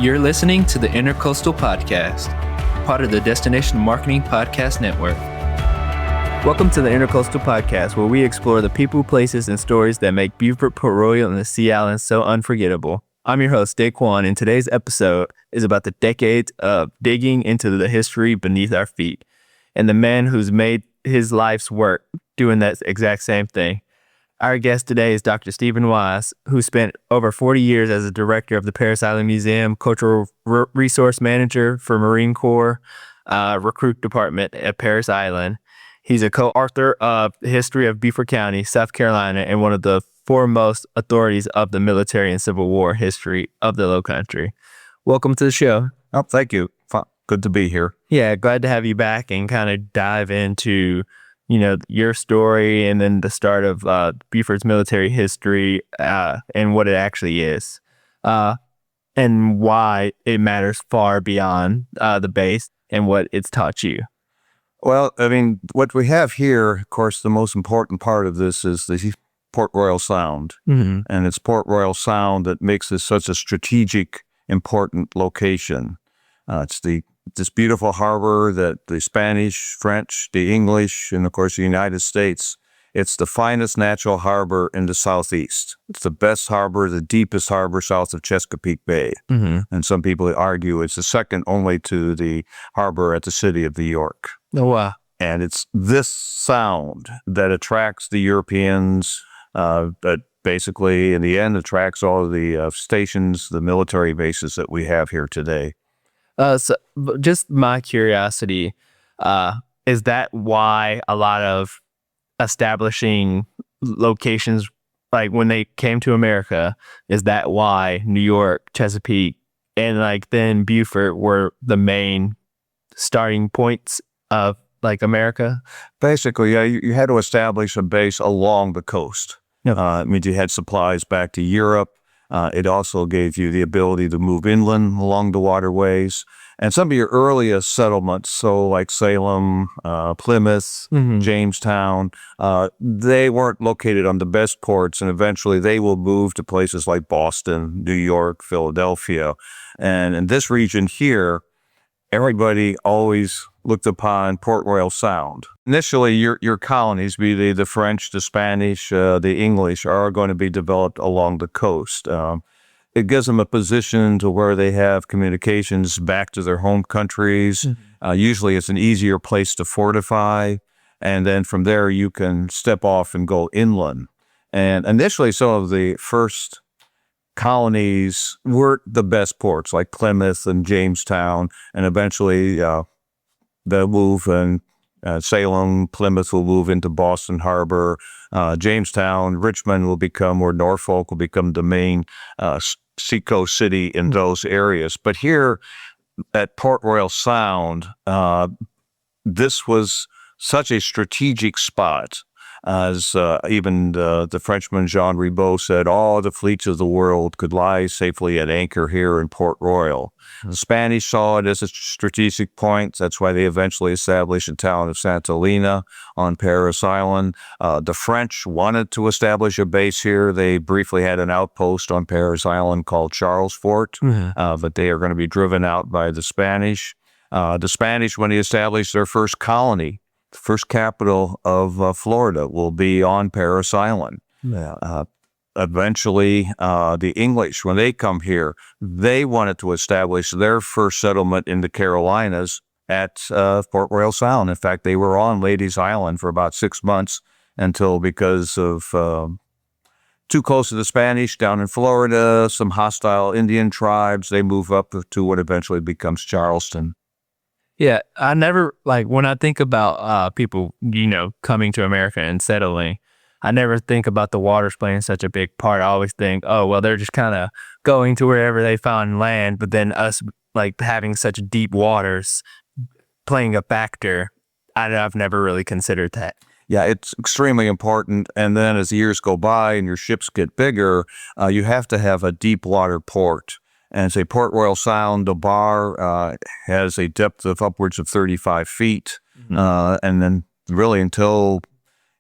You're listening to the Intercoastal Podcast, part of the Destination Marketing Podcast Network. Welcome to the Intercoastal Podcast, where we explore the people, places, and stories that make Beaufort, Port Royal, and the Sea Islands so unforgettable. I'm your host, Daquan, and today's episode is about the decades of digging into the history beneath our feet, and the man who's made his life's work doing that exact same thing. Our guest today is Dr. Stephen Wise, who spent over 40 years as a director of the Parris Island Museum, cultural resource manager for Marine Corps recruit department at Parris Island. He's a co-author of the History of Beaufort County, South Carolina, and one of the foremost authorities of the military and Civil War history of the Lowcountry. Welcome to the show. Oh, thank you. Good to be here. Yeah, glad to have you back and kind of dive into your story and then the start of Beaufort's military history and what it actually is and why it matters far beyond the base and what it's taught you. Well, I mean, what we have here, of course, the most important part of this is the Port Royal Sound. Mm-hmm. And it's Port Royal Sound that makes this such a strategic, important location. It's this beautiful harbor that the Spanish, French, the English, and of course the United States, it's the finest natural harbor in the Southeast. It's the best harbor, the deepest harbor south of Chesapeake Bay. Mm-hmm. And some people argue it's the second only to the harbor at the city of New York. Oh, wow. And it's this sound that attracts the Europeans, that basically in the end attracts all of the stations, the military bases that we have here today. So just my curiosity, is that why a lot of establishing locations, like when they came to America, is that why New York, Chesapeake, and then Beaufort were the main starting points of America? Basically, yeah, you had to establish a base along the coast. Yep. It means you had supplies back to Europe. It also gave you the ability to move inland along the waterways. And some of your earliest settlements, so like Salem, Plymouth, mm-hmm. Jamestown, they weren't located on the best ports, and eventually they will move to places like Boston, New York, Philadelphia. And in this region here, everybody always looked upon Port Royal Sound. Initially, your colonies, be they the French, the Spanish, the English, are going to be developed along the coast. It gives them a position to where they have communications back to their home countries. Mm-hmm. Usually it's an easier place to fortify. And then from there, you can step off and go inland. And initially, some of the first colonies weren't the best ports, like Plymouth and Jamestown, and eventually they'll move, and Salem, Plymouth will move into Boston Harbor, Jamestown, Richmond will become, or Norfolk will become the main seacoast city in those areas. But here at Port Royal Sound, this was such a strategic spot. As even the Frenchman Jean Revolt said, all the fleets of the world could lie safely at anchor here in Port Royal. The Spanish saw it as a strategic point. That's why they eventually established the town of Santa Elena on Parris Island. The French wanted to establish a base here. They briefly had an outpost on Parris Island called Charles Fort, but they are going to be driven out by the Spanish. The Spanish, when they established their first colony, the first capital of Florida, will be on Parris Island. Yeah. Eventually, the English, when they come here, they wanted to establish their first settlement in the Carolinas at Port Royal Sound. In fact, they were on Ladies Island for about 6 months until, because of too close to the Spanish down in Florida, some hostile Indian tribes, they move up to what eventually becomes Charleston. Yeah, I never, when I think about people, coming to America and settling, I never think about the waters playing such a big part. I always think, oh, well, they're just kind of going to wherever they found land, but then us, having such deep waters playing a factor, I've never really considered that. Yeah, it's extremely important. And then as the years go by and your ships get bigger, you have to have a deep water port. And say Port Royal Sound, the bar has a depth of upwards of 35 feet. Mm-hmm. And then really until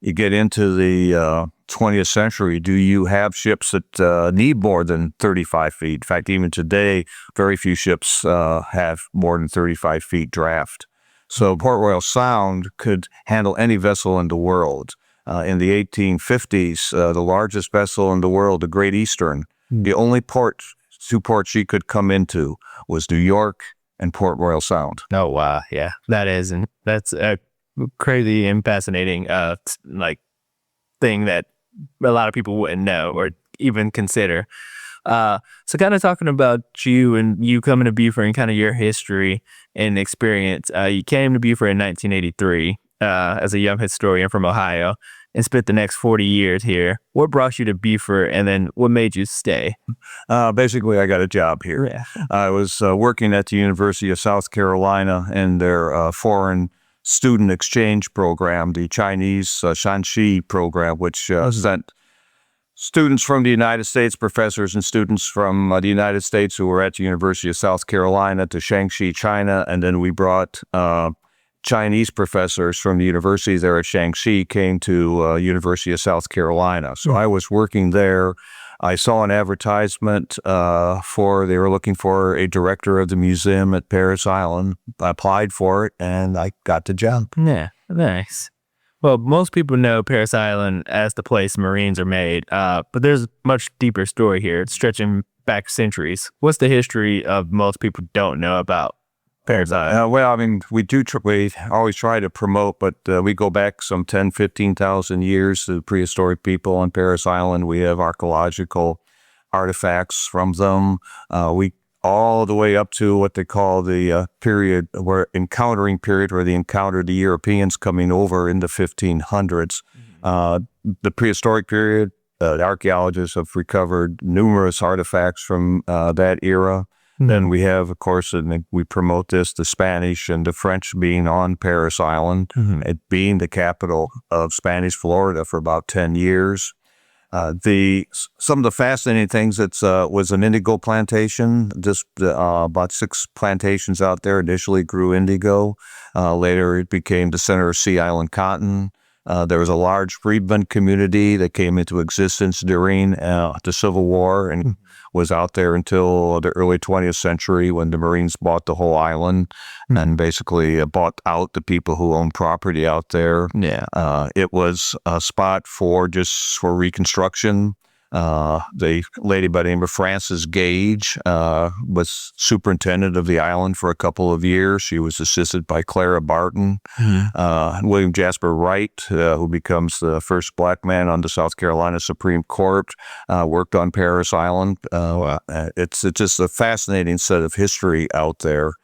you get into the 20th century, do you have ships that need more than 35 feet? In fact, even today, very few ships have more than 35 feet draft. So Port Royal Sound could handle any vessel in the world. In the 1850s, the largest vessel in the world, the Great Eastern, the only two ports she could come into was New York and Port Royal Sound. Oh, wow. Yeah, that's a crazy and fascinating thing that a lot of people wouldn't know or even consider. So kind of talking about you and you coming to Beaufort and kind of your history and experience. You came to Beaufort in 1983 as a young historian from Ohio and spent the next 40 years here. What brought you to Beaufort, and then what made you stay? Basically, I got a job here. Yeah. I was working at the University of South Carolina in their foreign student exchange program, the Chinese Shanxi program, which sent students from the United States, professors and students from the United States who were at the University of South Carolina to Shanxi, China, and then we brought Chinese professors from the university there at Shanxi came to University of South Carolina. So I was working there. I saw an advertisement they were looking for a director of the museum at Parris Island. I applied for it, and I got the job. Yeah, nice. Well, most people know Parris Island as the place Marines are made, but there's a much deeper story here. It's stretching back centuries. What's the history of most people don't know about Parris Island? Well, I mean, we always try to promote, but we go back some 10, 15,000 years to prehistoric people on Parris Island. We have archaeological artifacts from them. We all the way up to what they call the encountering period, where they encountered the Europeans coming over in the 1500s. The prehistoric period, the archaeologists have recovered numerous artifacts from that era. Then we have, of course, and we promote this, the Spanish and the French being on Parris Island, it being the capital of Spanish Florida for about 10 years. Some of the fascinating things, was an indigo plantation. Just about 6 plantations out there initially grew indigo. Later, it became the center of Sea Island cotton. There was a large freedmen community that came into existence during the Civil War and was out there until the early 20th century when the Marines bought the whole island and basically bought out the people who owned property out there. Yeah. It was a spot for reconstruction. The lady by the name of Frances Gage was superintendent of the island for a couple of years. She was assisted by Clara Barton. William Jasper Wright, who becomes the first black man on the South Carolina Supreme Court, worked on Parris Island. It's just a fascinating set of history out there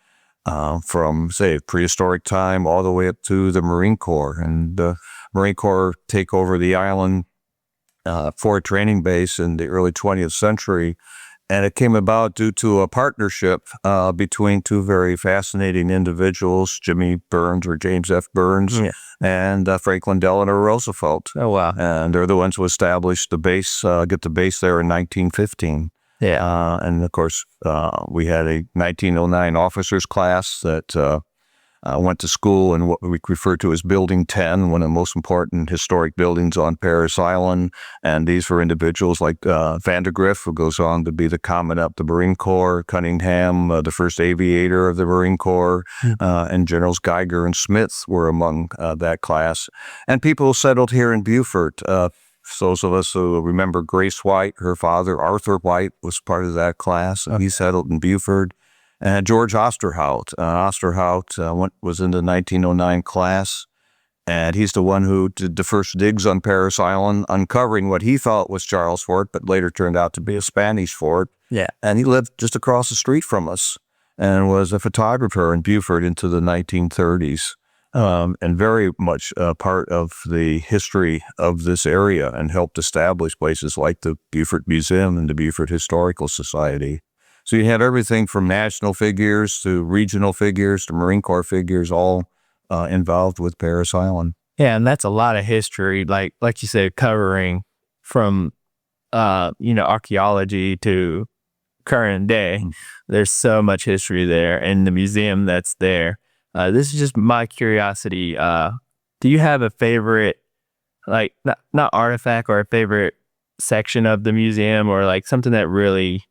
from, say, prehistoric time all the way up to the Marine Corps. And the Marine Corps take over the island for a training base in the early 20th century. And it came about due to a partnership between 2 very fascinating individuals, Jimmy Burns or James F. Burns and Franklin Delano Roosevelt. Oh, wow. And they're the ones who established the base, get the base there in 1915. Yeah. And of course, we had a 1909 officers class that went to school in what we refer to as Building 10, one of the most important historic buildings on Parris Island. And these were individuals like Vandergrift, who goes on to be the Commandant of the Marine Corps, Cunningham, the first aviator of the Marine Corps, and Generals Geiger and Smith were among that class. And people settled here in Beaufort. Those of us who remember Grace White, her father, Arthur White, was part of that class. He settled in Beaufort. And George Osterhout. Was in the 1909 class, and he's the one who did the first digs on Parris Island, uncovering what he thought was Charles Fort, but later turned out to be a Spanish fort. Yeah. And he lived just across the street from us and was a photographer in Beaufort into the 1930s, and very much part of the history of this area and helped establish places like the Beaufort Museum and the Beaufort Historical Society. So you had everything from national figures to regional figures to Marine Corps figures, all involved with Parris Island. Yeah, and that's a lot of history, like you said, covering from archaeology to current day. There's so much history there, and the museum that's there. This is just my curiosity. Do you have a favorite like not artifact or a favorite section of the museum, or like something that really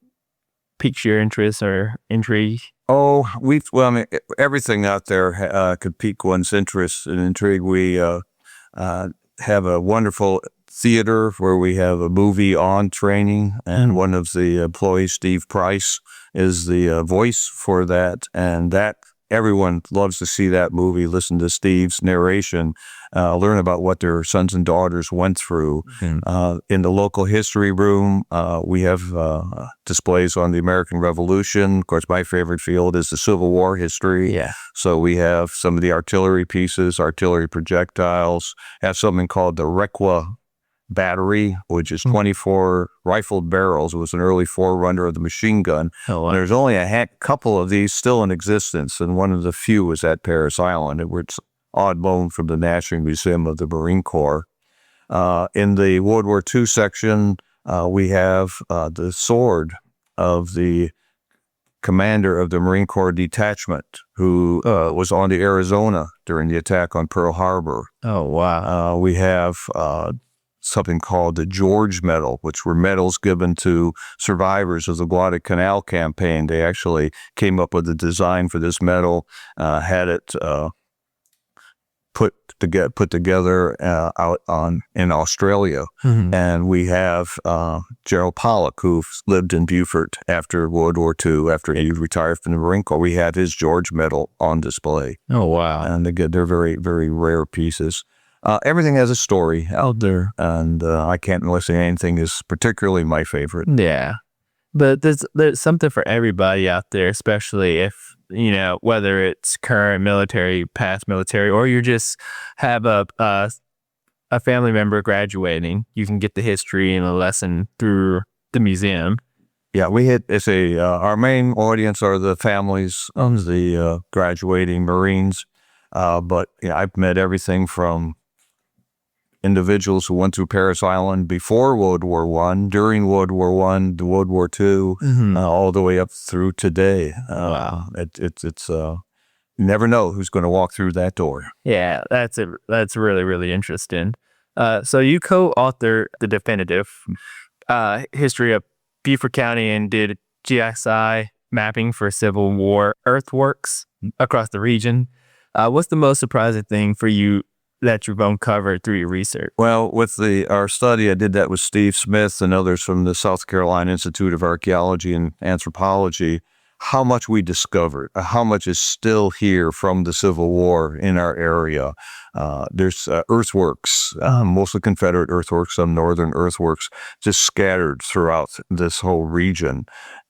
piques your interest or intrigue? Oh, I mean, everything out there could pique one's interest and intrigue. We have a wonderful theater where we have a movie on training, and one of the employees, Steve Price, is the voice for that, and that everyone loves to see that movie, listen to Steve's narration, learn about what their sons and daughters went through. In the local history room, we have displays on the American Revolution. Of course, my favorite field is the Civil War history. Yeah. So we have some of the artillery pieces, artillery projectiles, have something called the Requa battery, which is 24 rifled barrels. It was an early forerunner of the machine gun. Oh, wow. There's only a couple of these still in existence, and one of the few was at Parris Island. It's odd loan from the National Museum of the Marine Corps. In the World War II section, we have the sword of the commander of the Marine Corps detachment who was on the Arizona during the attack on Pearl Harbor. Oh, wow. We have something called the George Medal, which were medals given to survivors of the Guadalcanal campaign. They actually came up with the design for this medal, had it put together out in Australia. And we have Gerald Pollock, who lived in Beaufort after World War II, after he retired from the Marine Corps. We have his George Medal on display. Oh, wow. And again, they're very, very rare pieces. Everything has a story out there, and I can't really say anything is particularly my favorite. Yeah. But there's something for everybody out there, especially if, whether it's current military, past military, or you just have a family member graduating. You can get the history and a lesson through the museum. Yeah, our main audience are the families of the graduating Marines, but I've met everything from individuals who went through Parris Island before World War I, during World War I, to World War II, all the way up through today. Wow. It's you never know who's going to walk through that door. Yeah, that's really, really interesting. So you co-authored the definitive history of Beaufort County and did GSI mapping for Civil War earthworks across the region. What's the most surprising thing for you that you've uncovered through your research? Well, with our study, I did that with Steve Smith and others from the South Carolina Institute of Archaeology and Anthropology, how much we discovered, how much is still here from the Civil War in our area. There's earthworks, mostly Confederate earthworks, some northern earthworks, just scattered throughout this whole region.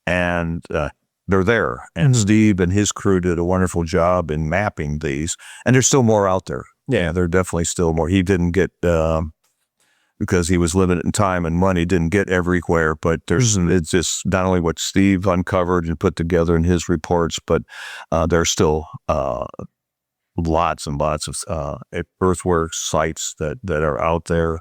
And they're there. And Steve and his crew did a wonderful job in mapping these. And there's still more out there. Yeah, there are definitely still more. He didn't get, because he was limited in time and money, didn't get everywhere. But it's just not only what Steve uncovered and put together in his reports, but there's still lots and lots of earthworks sites that are out there.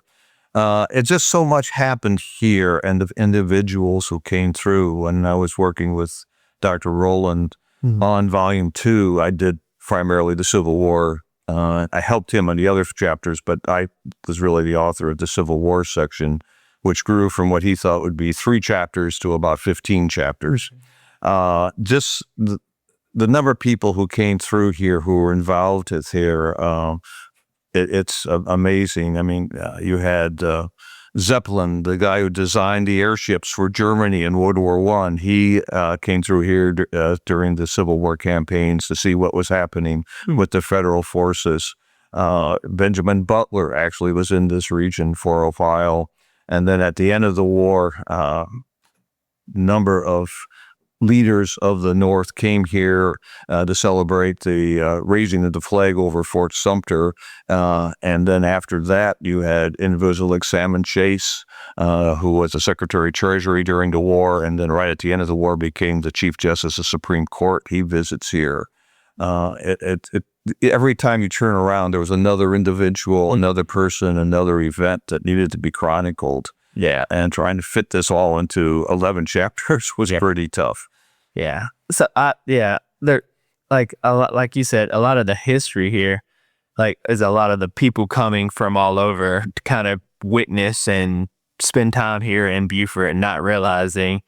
It's just so much happened here, and the individuals who came through. When I was working with Dr. Rowland on Volume 2, I did primarily the Civil War. I helped him on the other chapters, but I was really the author of the Civil War section, which grew from what he thought would be 3 chapters to about 15 chapters. Just the number of people who came through here who were involved with here, it's amazing. I mean, you had Zeppelin, the guy who designed the airships for Germany in World War I. He came through here during the Civil War campaigns to see what was happening with the federal forces. Benjamin Butler actually was in this region for a while. And then at the end of the war, number of leaders of the North came here to celebrate the raising of the flag over Fort Sumter. And then after that, you had individuals like Salmon Chase, who was the Secretary of Treasury during the war, and then right at the end of the war became the Chief Justice of the Supreme Court. He visits here. Every time you turn around, there was another individual, another person, another event that needed to be chronicled. Yeah, and trying to fit this all into 11 chapters was pretty tough. Yeah. So, there, like you said, a lot of the history here like, is a lot of the people coming from all over to kind of witness and spend time here in Beaufort and not realizing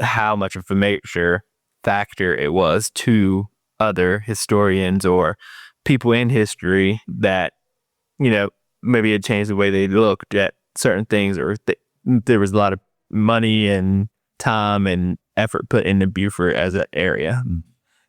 how much of a major factor it was to other historians or people in history that, maybe it changed the way they looked at certain things, or there was a lot of money and time and effort put into Beaufort as an area.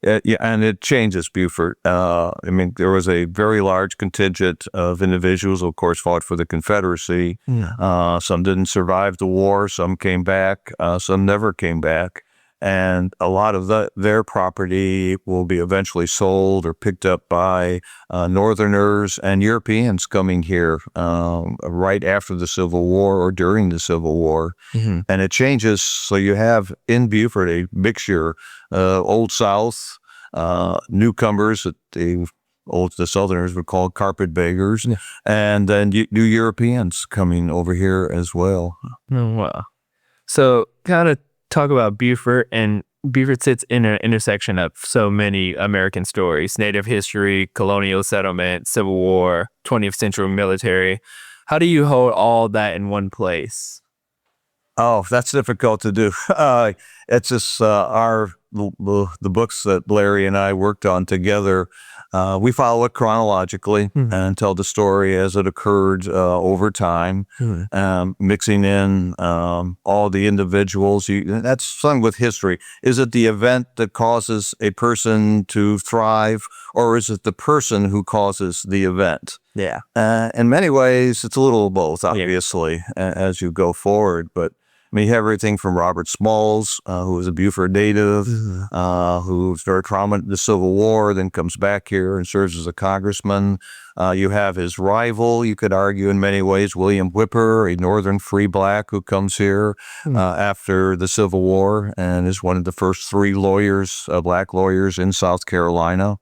Yeah, and it changes Beaufort. There was a very large contingent of individuals who, of course, fought for the Confederacy. Some didn't survive the war. Some came back. Some never came back. And a lot of their property will be eventually sold or picked up by Northerners and Europeans coming here right after the Civil War or during the Civil War. And it changes. So you have in Beaufort a mixture, Old South, newcomers that the Southerners would call carpetbaggers, and then new Europeans coming over here as well. Oh, wow. So kind of talk about Beaufort, and Beaufort sits in an intersection of so many American stories: Native history, colonial settlement, Civil War, 20th century military. How do you hold all that in one place? Oh, that's difficult to do. It's just the books that Larry and I worked on together. We follow it chronologically and tell the story as it occurred over time, mixing in all the individuals. That's something with history. Is it the event that causes a person to thrive, or is it the person who causes the event? Yeah. In many ways, it's a little of both, obviously, as you go forward. But you have everything from Robert Smalls, who was a Beaufort native, who's very prominent in the Civil War, then comes back here and serves as a congressman. You have his rival, you could argue in many ways, William Whipper, a northern free black who comes here after the Civil War and is one of the first three black lawyers in South Carolina.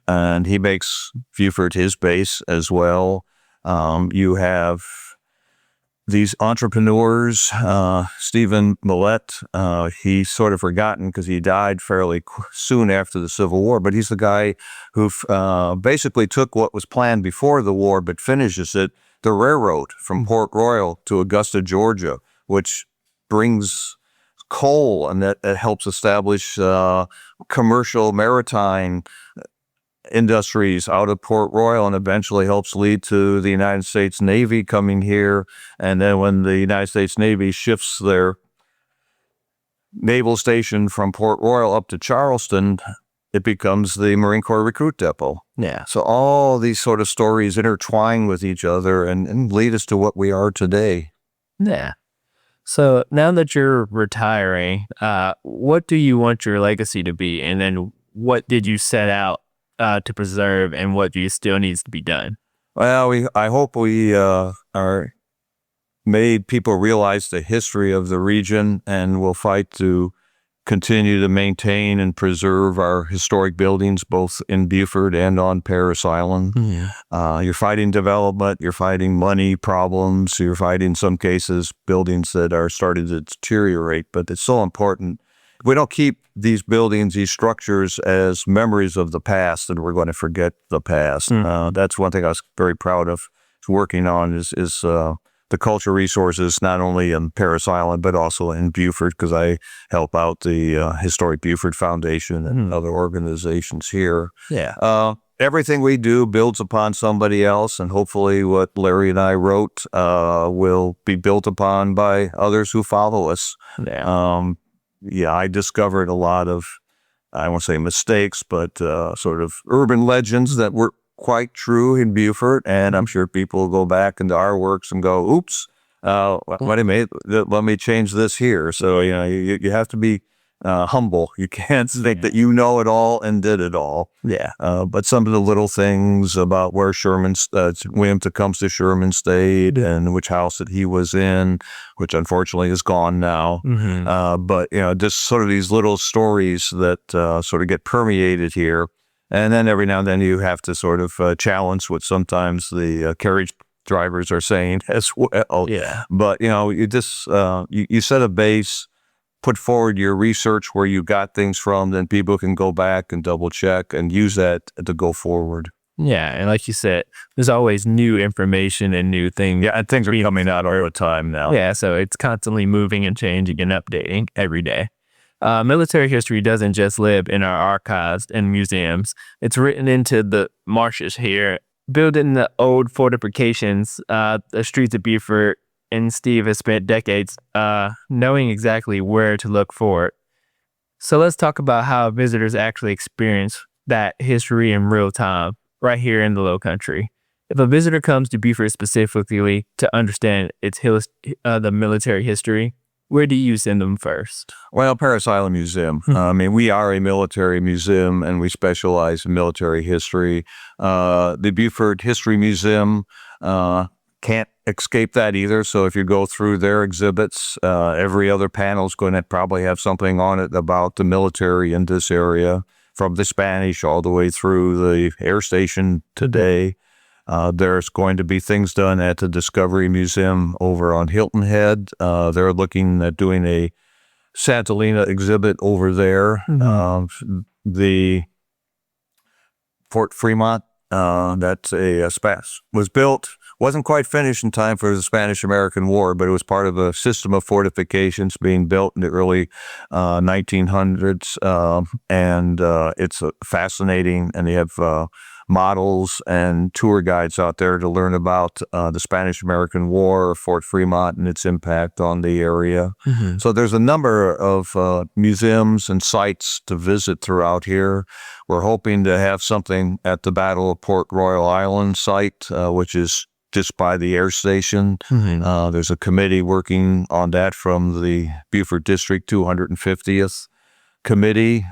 And he makes Beaufort his base as well. You have these entrepreneurs, Stephen Millett, he's sort of forgotten because he died fairly soon after the Civil War, but he's the guy who basically took what was planned before the war but finishes it, the railroad from Port Royal to Augusta, Georgia, which brings coal, and that helps establish commercial maritime industries out of Port Royal, and eventually helps lead to the United States Navy coming here. And then when the United States Navy shifts their naval station from Port Royal up to Charleston, it becomes the Marine Corps Recruit Depot. Yeah. So all these sort of stories intertwine with each other and lead us to what we are today. Yeah. So now that you're retiring, what do you want your legacy to be? And then what did you set out to preserve, and what do you still needs to be done? Well, I hope we are made people realize the history of the region, and will fight to continue to maintain and preserve our historic buildings, both in Beaufort and on Parris Island. You're fighting development, you're fighting money problems, you're fighting, in some cases, buildings that are starting to deteriorate, but it's so important. If we don't keep these buildings, these structures, as memories of the past, then we're going to forget the past. That's one thing I was very proud of working on is the cultural resources, not only in Parris Island, but also in Beaufort, because I help out the Historic Beaufort Foundation and other organizations here. Yeah. Everything we do builds upon somebody else, and hopefully what Larry and I wrote will be built upon by others who follow us. I discovered a lot of, I won't say mistakes, but sort of urban legends that were quite true in Beaufort. And I'm sure people will go back into our works and go, oops, let me change this here. So, you have to be humble. You can't think that you know it all and did it all. Yeah. But some of the little things about where William Tecumseh Sherman stayed and which house that he was in, which unfortunately is gone now. But, just sort of these little stories that sort of get permeated here. And then every now and then you have to sort of challenge what sometimes the carriage drivers are saying as well. Yeah. But, you just, you set a base, put forward your research where you got things from, then people can go back and double check and use that to go forward. Yeah, and like you said, there's always new information and new things. Yeah, and things are coming out all the time now. Yeah, so it's constantly moving and changing and updating every day. Military history doesn't just live in our archives and museums. It's written into the marshes here, built in the old fortifications, the streets of Beaufort, and Steve has spent decades knowing exactly where to look for it. So let's talk about how visitors actually experience that history in real time, right here in the Lowcountry. If a visitor comes to Beaufort specifically to understand the military history, where do you send them first? Well, Parris Island Museum. We are a military museum, and we specialize in military history. The Beaufort History Museum can't escape that either. So if you go through their exhibits, every other panel is going to probably have something on it about the military in this area, from the Spanish all the way through the air station today. There's going to be things done at the Discovery Museum over on Hilton Head. They're looking at doing a Santa Lena exhibit over there. The Fort Fremont, that's was built, wasn't quite finished in time for the Spanish-American War, but it was part of a system of fortifications being built in the early 1900s. And it's fascinating, and they have models and tour guides out there to learn about the Spanish-American War, Fort Fremont, and its impact on the area. So there's a number of museums and sites to visit throughout here. We're hoping to have something at the Battle of Port Royal Island site, which is just by the air station. There's a committee working on that from the Beaufort District 250th Committee.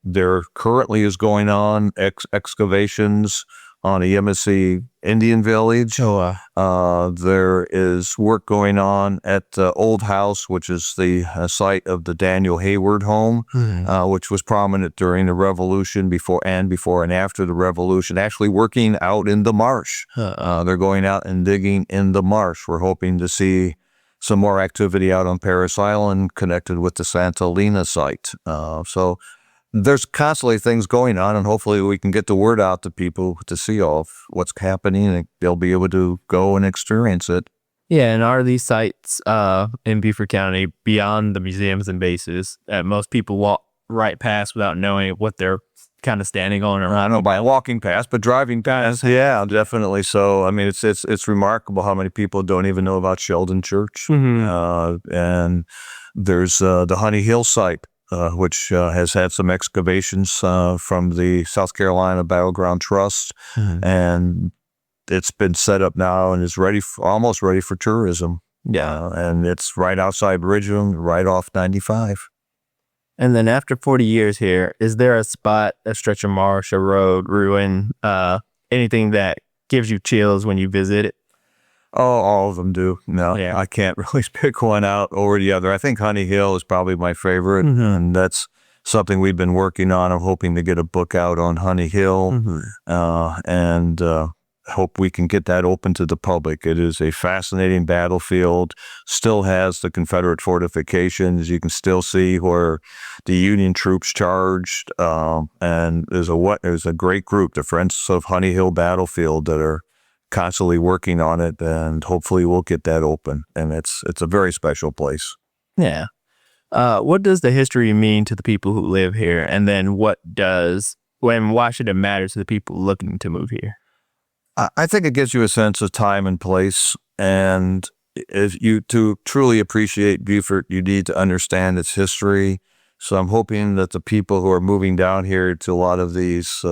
There currently is going on excavations on the MSC Indian Village. There is work going on at the Old House, which is the site of the Daniel Hayward home, which was prominent during the Revolution, before and after the Revolution, actually working out in the marsh. They're going out and digging in the marsh. We're hoping to see some more activity out on Parris Island connected with the Santa Lena site. So there's constantly things going on, and hopefully we can get the word out to people to see all of what's happening, and they'll be able to go and experience it. Yeah, and are these sites in Beaufort County beyond the museums and bases that most people walk right past without knowing what they're kind of standing on? I don't know by walking past, but driving past, yeah, definitely. So, it's remarkable how many people don't even know about Sheldon Church. And there's the Honey Hill site, which has had some excavations from the South Carolina Battleground Trust, and it's been set up now and is almost ready for tourism. And it's right outside Bridgeville, right off 95. And then after 40 years here, is there a spot, a stretch of marsh, a road, ruin, anything that gives you chills when you visit it? Oh, all of them do. No, I can't really pick one out over the other. I think Honey Hill is probably my favorite, and that's something we've been working on. I'm hoping to get a book out on Honey Hill, and hope we can get that open to the public. It is a fascinating battlefield, still has the Confederate fortifications. You can still see where the Union troops charged, and there's a great group, the Friends of Honey Hill Battlefield, that are constantly working on it, and hopefully we'll get that open. And it's a very special place. Yeah. What does the history mean to the people who live here? And then why should it matter to the people looking to move here? I think it gives you a sense of time and place, and to truly appreciate Beaufort, you need to understand its history. So I'm hoping that the people who are moving down here to a lot of these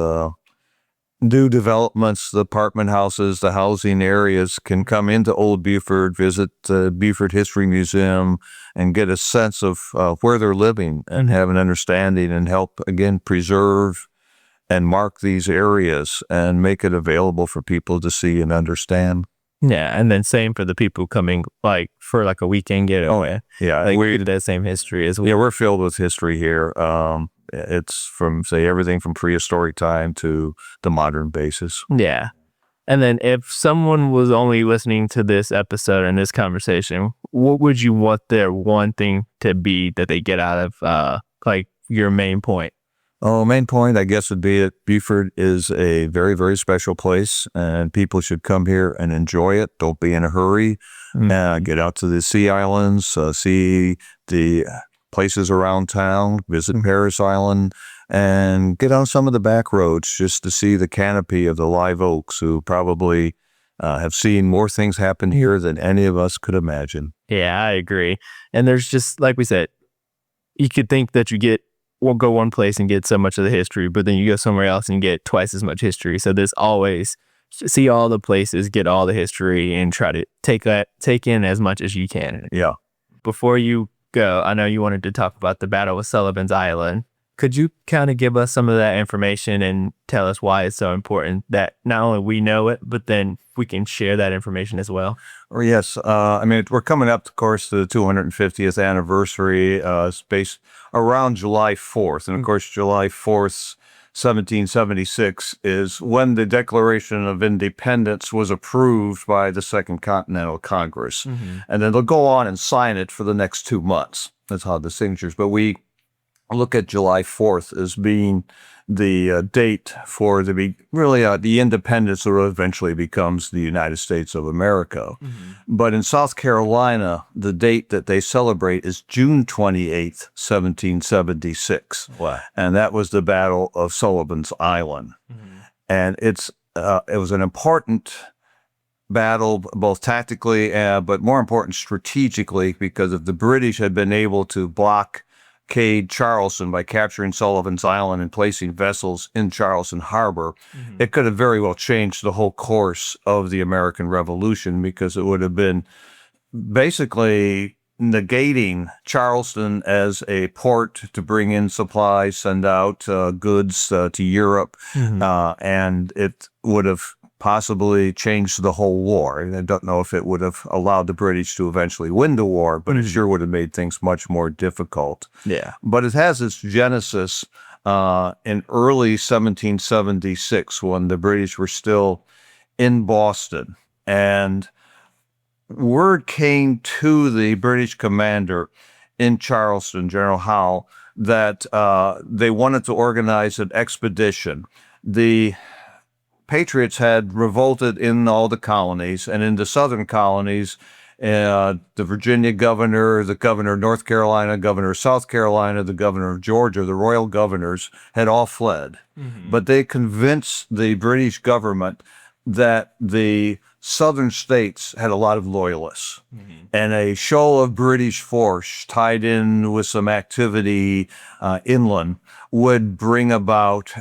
new developments, the apartment houses, the housing areas, can come into Old Beaufort, visit the Beaufort History Museum, and get a sense of where they're living, and have an understanding, and help, again, preserve and mark these areas and make it available for people to see and understand. Yeah, and then same for the people coming for a weekend getaway. We did that same history as well. Yeah, we're filled with history here. It's from, everything from prehistoric time to the modern basis. Yeah. And then if someone was only listening to this episode and this conversation, what would you want their one thing to be that they get out of your main point? Oh, main point, I guess, would be that Beaufort is a very, very special place, and people should come here and enjoy it. Don't be in a hurry. Get out to the Sea Islands, see the places around town, visit Parris Island, and get on some of the back roads just to see the canopy of the live oaks, who probably have seen more things happen here than any of us could imagine. Yeah, I agree. And there's just, like we said, you could think that we'll go one place and get so much of the history, but then you go somewhere else and get twice as much history. So there's always see all the places, get all the history, and try to take in as much as you can. Yeah. Before you go, I know you wanted to talk about the Battle of Sullivan's Island. Could you kind of give us some of that information and tell us why it's so important that not only we know it, but then we can share that information as well? Or yes. We're coming up, of course, to the 250th anniversary. It's based around July 4th. And of course, July 4th, 1776 is when the Declaration of Independence was approved by the Second Continental Congress. And then they'll go on and sign it for the next 2 months. That's how the signatures. But we look at July 4th as being the date for the independence that eventually becomes the United States of America. But in South Carolina, the date that they celebrate is June 28th, 1776. Wow. And that was the Battle of Sullivan's Island. And it was an important battle, both tactically, but more important, strategically, because if the British had been able to blockade Charleston by capturing Sullivan's Island and placing vessels in Charleston Harbor, it could have very well changed the whole course of the American Revolution, because it would have been basically negating Charleston as a port to bring in supplies, send out goods to Europe, and it would have possibly changed the whole war. And I don't know if it would have allowed the British to eventually win the war, but it sure would have made things much more difficult. Yeah. But it has its genesis in early 1776, when the British were still in Boston. And word came to the British commander in Charleston, General Howe, that they wanted to organize an expedition. The Patriots had revolted in all the colonies, and in the southern colonies, the Virginia governor, the governor of North Carolina, governor of South Carolina, the governor of Georgia, the royal governors had all fled. But they convinced the British government that the southern states had a lot of loyalists. And a show of British force tied in with some activity inland would bring about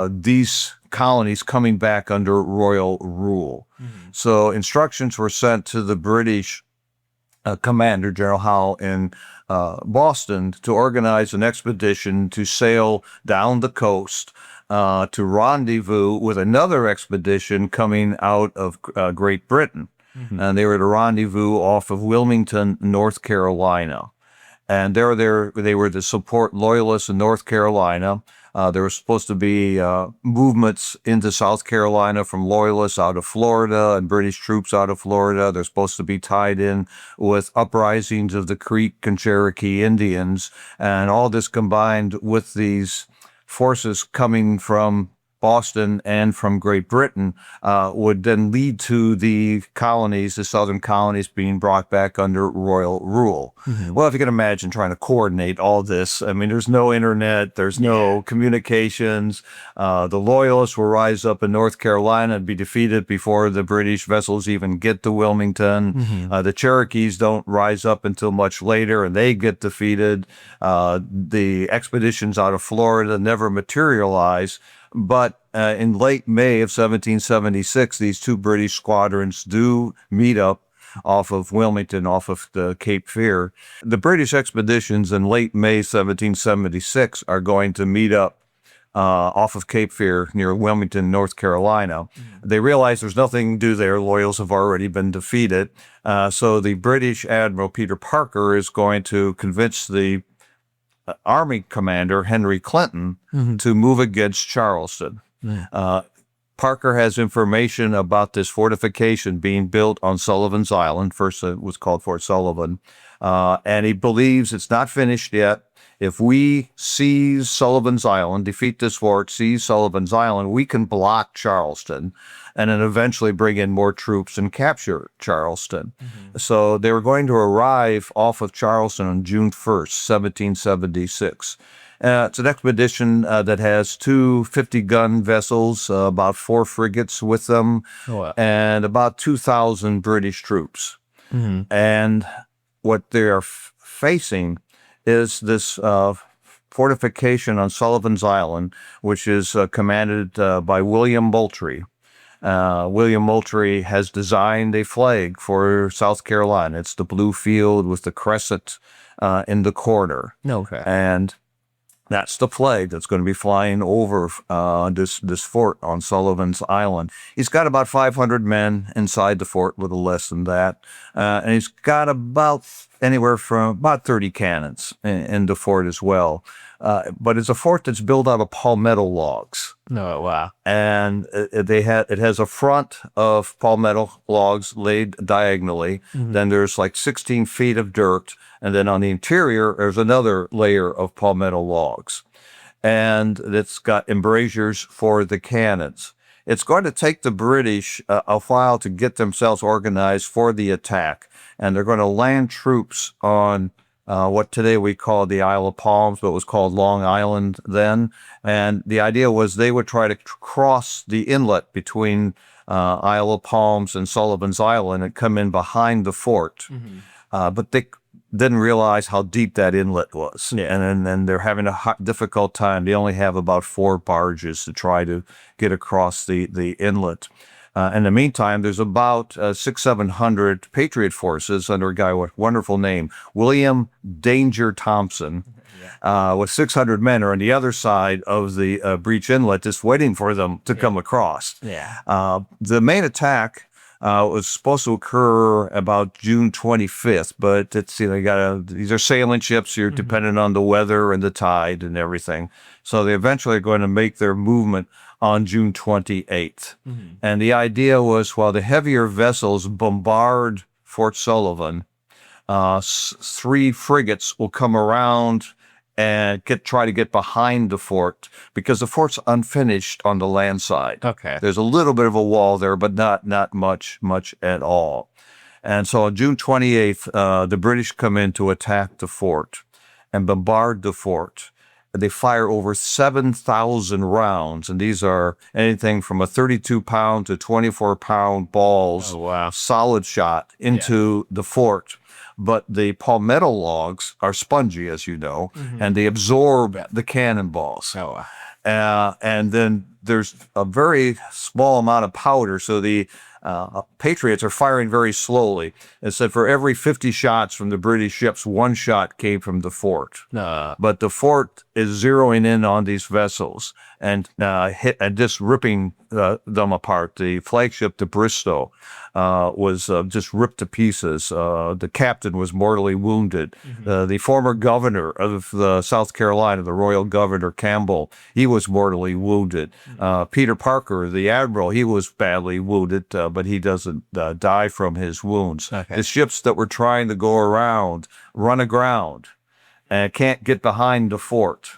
these colonies coming back under royal rule. So instructions were sent to the British commander, General Howe, in Boston, to organize an expedition to sail down the coast to rendezvous with another expedition coming out of Great Britain. And they were to rendezvous off of Wilmington, North Carolina. And they were to support loyalists in North Carolina. There were supposed to be movements into South Carolina from loyalists out of Florida and British troops out of Florida. They're supposed to be tied in with uprisings of the Creek and Cherokee Indians. And all this combined with these forces coming from Boston and from Great Britain would then lead to the colonies, the southern colonies, being brought back under royal rule. Well, if you can imagine trying to coordinate all this, I mean, there's no internet, there's no communications. The loyalists will rise up in North Carolina and be defeated before the British vessels even get to Wilmington. The Cherokees don't rise up until much later, and they get defeated. The expeditions out of Florida never materialize. But in late May of 1776, these two British squadrons do meet up off of Wilmington, off of the Cape Fear. The British expeditions in late May 1776 are going to meet up off of Cape Fear near Wilmington, North Carolina. They realize there's nothing to do there. Loyals have already been defeated. So the British Admiral Peter Parker is going to convince the Army commander Henry Clinton to move against Charleston. Parker has information about this fortification being built on Sullivan's Island. First it was called Fort Sullivan. And he believes it's not finished yet. if we seize Sullivan's Island, defeat this fort, seize Sullivan's Island, we can block Charleston and then eventually bring in more troops and capture Charleston. So they were going to arrive off of Charleston on June 1st, 1776. It's an expedition that has two 50-gun vessels, about 4 frigates with them, and about 2,000 British troops. And what they are facing is this fortification on Sullivan's Island, which is commanded by William Moultrie. William Moultrie has designed a flag for South Carolina. It's the blue field with the crescent in the corner. And that's the flag that's going to be flying over this fort on Sullivan's Island. He's got about 500 men inside the fort, a little less than that. And he's got about anywhere from about 30 cannons in the fort as well. But it's a fort that's built out of palmetto logs. And it has a front of palmetto logs laid diagonally. Then there's like 16 feet of dirt. And then on the interior, there's another layer of palmetto logs. And it's got embrasures for the cannons. It's going to take the British a while to get themselves organized for the attack. And they're going to land troops on what today we call the Isle of Palms, but was called Long Island then. And the idea was they would try to cross the inlet between Isle of Palms and Sullivan's Island and come in behind the fort. But they didn't realize how deep that inlet was. And then they're having a difficult time. They only have about 4 barges to try to get across the inlet. In the meantime, there's about 600-700 Patriot forces under a guy with a wonderful name, William Danger Thompson, with 600 men are on the other side of the breach inlet, just waiting for them to come across. The main attack was supposed to occur about June 25th, but it's, these are sailing ships. You're dependent on the weather and the tide and everything. So they eventually are going to make their movement on June 28th. And the idea was, while the heavier vessels bombard Fort Sullivan, 3 frigates will come around and try to get behind the fort, because the fort's unfinished on the land side. There's a little bit of a wall there, but not much at all. And so on June 28th, the British come in to attack the fort and bombard the fort. They fire over 7,000 rounds, and these are anything from a 32-pound to 24-pound balls, solid shot into the fort. But the palmetto logs are spongy, as you know, and they absorb the cannonballs. And then there's a very small amount of powder, so the Patriots are firing very slowly. It said for every 50 shots from the British ships, 1 shot came from the fort. But the fort is zeroing in on these vessels and just ripping them apart. The flagship, the Bristow, was just ripped to pieces. The captain was mortally wounded. The former governor of South Carolina, the Royal Governor Campbell, he was mortally wounded. Peter Parker, the admiral, he was badly wounded, but he doesn't die from his wounds. The ships that were trying to go around run aground and can't get behind the fort.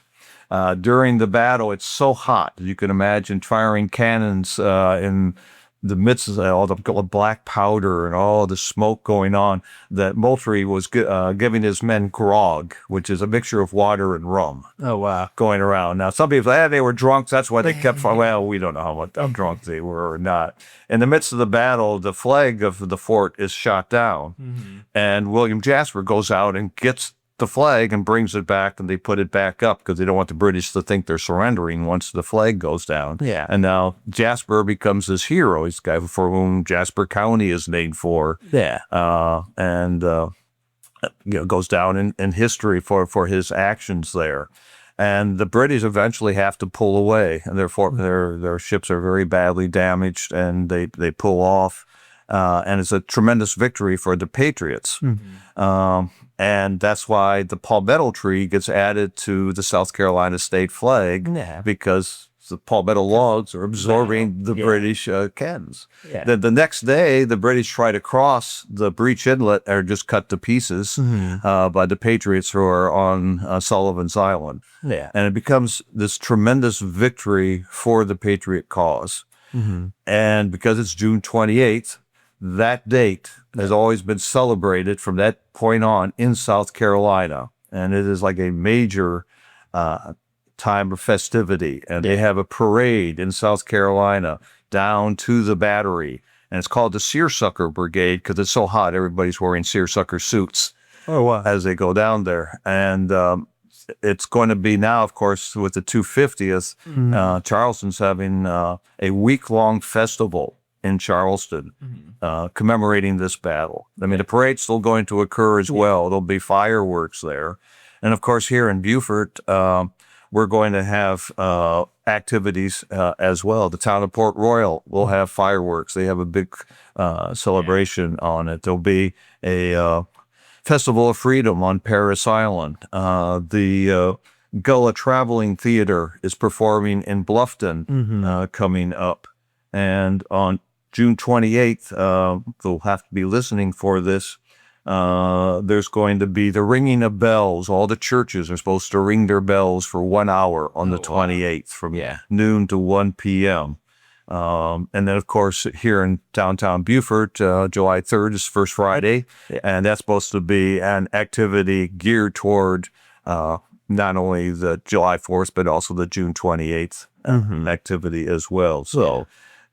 During the battle, it's so hot, you can imagine firing cannons in the midst of all the black powder and all the smoke going on, that Moultrie was giving his men grog, which is a mixture of water and rum. Going around. Now, some people say, they were drunk, that's why they kept firing. Well, we don't know how drunk they were or not. In the midst of the battle, the flag of the fort is shot down, and William Jasper goes out and gets the flag and brings it back, and they put it back up because they don't want the British to think they're surrendering once the flag goes down. And now Jasper becomes this hero. He's the guy for whom Jasper County is named for. And goes down in history for his actions there. And the British eventually have to pull away, and therefore their ships are very badly damaged, and they pull off. And it's a tremendous victory for the Patriots. And that's why the palmetto tree gets added to the South Carolina state flag, because the palmetto logs are absorbing the British cannons. Yeah. Then the next day, the British try to cross the breach inlet, are just cut to pieces by the Patriots who are on Sullivan's Island. Yeah. And it becomes this tremendous victory for the Patriot cause. And because it's June 28th, that date has always been celebrated from that point on in South Carolina. And it is like a major time of festivity. And they have a parade in South Carolina down to the battery. And it's called the Seersucker Brigade because it's so hot. Everybody's wearing seersucker suits as they go down there. And it's going to be now, of course, with the 250th, Charleston's having a week-long festival in Charleston commemorating this battle. I mean, the parade's still going to occur as well. There'll be fireworks there. And, of course, here in Beaufort, we're going to have activities as well. The town of Port Royal will have fireworks. They have a big celebration on it. There'll be a Festival of Freedom on Parris Island. The Gullah Traveling Theater is performing in Bluffton coming up. And on June 28th, they'll have to be listening for this. There's going to be the ringing of bells. All the churches are supposed to ring their bells for 1 hour on the 28th from noon to 1 p.m. And then, of course, here in downtown Beaufort, July 3rd is First Friday, and that's supposed to be an activity geared toward not only the July 4th, but also the June 28th activity as well. So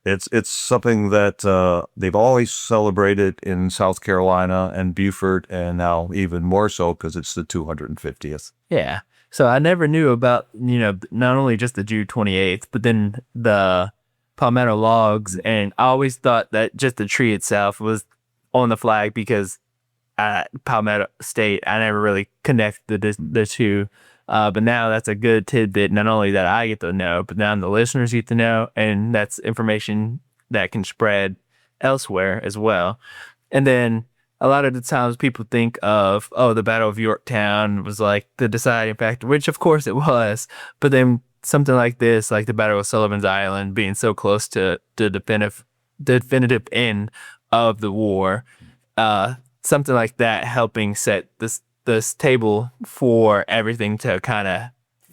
it's something that they've always celebrated in South Carolina and Beaufort, and now even more so because it's the 250th. Yeah. So I never knew about, not only just the June 28th, but then the palmetto logs, and I always thought that just the tree itself was on the flag because Palmetto State, I never really connected the two. But now that's a good tidbit, not only that I get to know, but now the listeners get to know, and that's information that can spread elsewhere as well. And then a lot of the times people think of, the Battle of Yorktown was like the deciding factor, which of course it was, but then something like this, like the Battle of Sullivan's Island, being so close to the definitive end of the war, something like that helping set this table for everything to kind of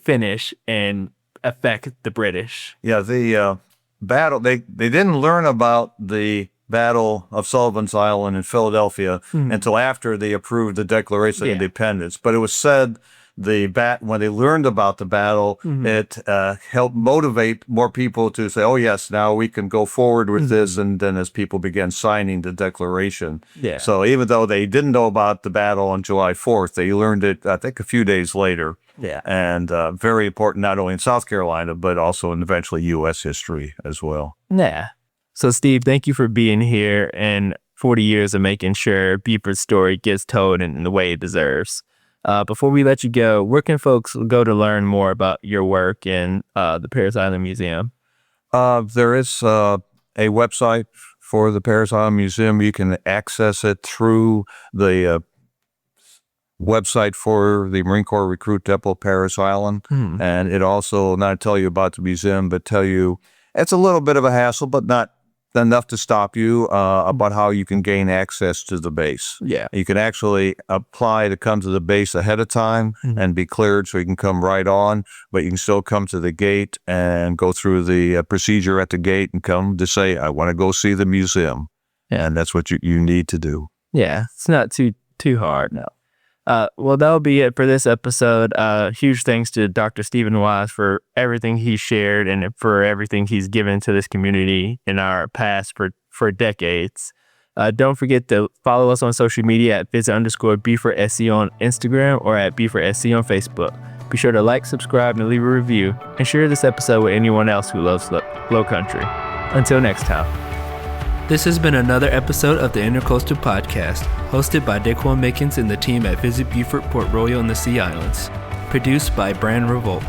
finish and affect the British. Yeah, the battle, they didn't learn about the Battle of Sullivan's Island in Philadelphia until after they approved the Declaration of Independence. But it was said when they learned about the battle, it helped motivate more people to say, oh, yes, now we can go forward with this. And then as people began signing the Declaration. Yeah. So even though they didn't know about the battle on July 4th, they learned it, I think, a few days later. Yeah. And very important, not only in South Carolina, but also in eventually U.S. history as well. Yeah. So, Steve, thank you for being here and 40 years of making sure Beaufort's story gets told in the way it deserves. Before we let you go, where can folks go to learn more about your work in the Parris Island Museum? There is a website for the Parris Island Museum. You can access it through the website for the Marine Corps Recruit Depot, Parris Island. And it also not tell you about the museum, but tell you it's a little bit of a hassle, but not enough to stop you about how you can gain access to the base. Yeah. You can actually apply to come to the base ahead of time and be cleared so you can come right on, but you can still come to the gate and go through the procedure at the gate and come to say, I want to go see the museum. Yeah. And that's what you need to do. Yeah. It's not too hard. No. Well, that'll be it for this episode. Huge thanks to Dr. Stephen Wise for everything he shared and for everything he's given to this community in our past for decades. Don't forget to follow us on social media at visit_BeaufortSC on Instagram or at BeaufortSC on Facebook. Be sure to like, subscribe, and leave a review, and share this episode with anyone else who loves Lowcountry. Until next time. This has been another episode of the Intercoastal Podcast, hosted by Daquan Mickens and the team at Visit Beaufort, Port Royal, and the Sea Islands. Produced by Revolt.